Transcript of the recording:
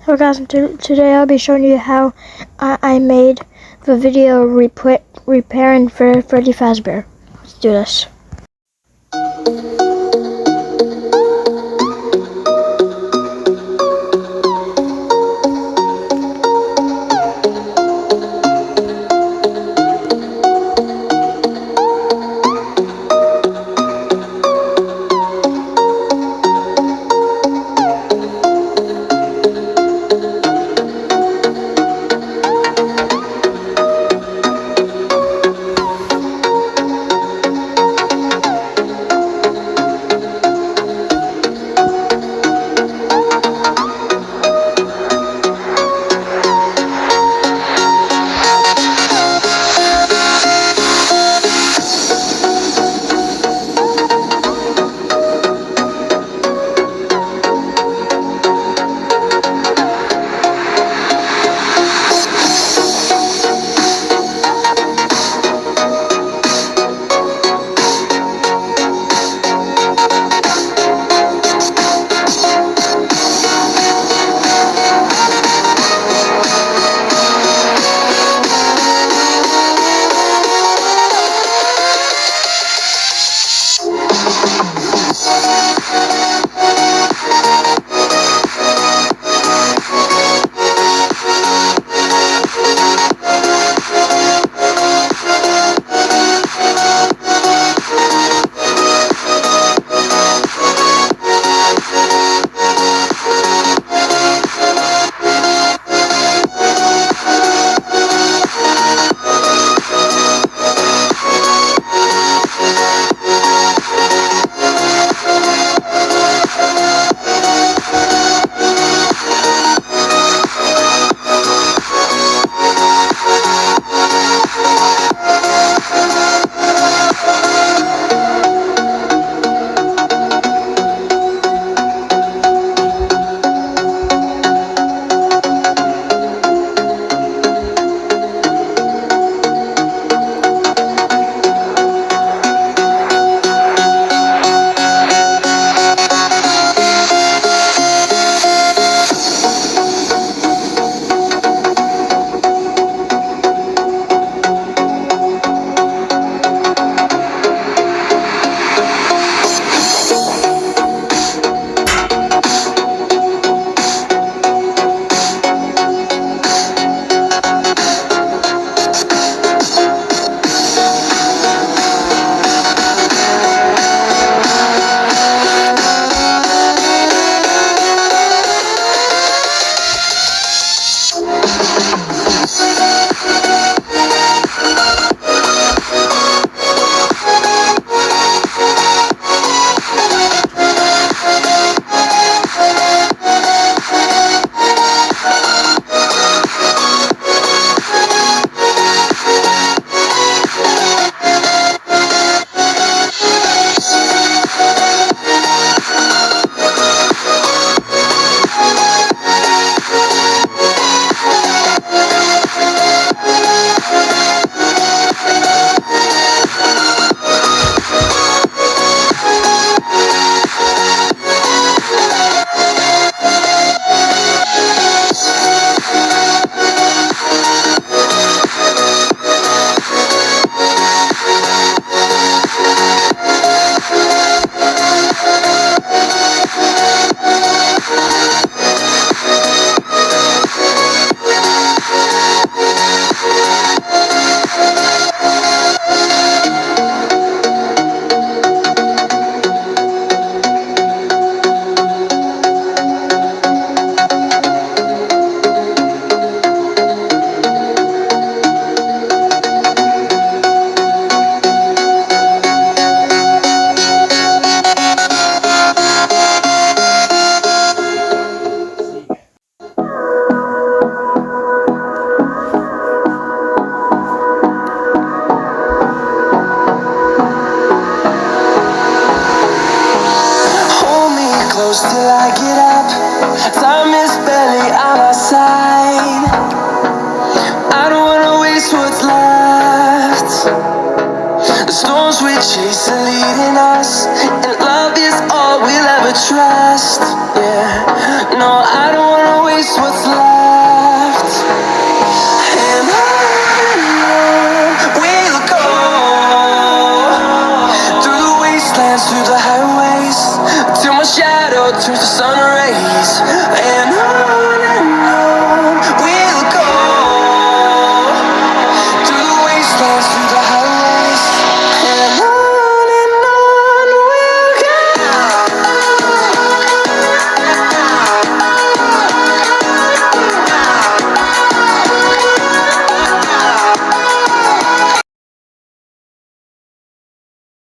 Hello guys, today I'll be showing you how I made the video repairing for Freddy Fazbear. Let's do this. Close till I get up. Time is barely on our side. I don't wanna waste what's left. The storms we we're chasing, leading us, and love is all we'll ever trust. Yeah, no, I don't wanna waste what's left.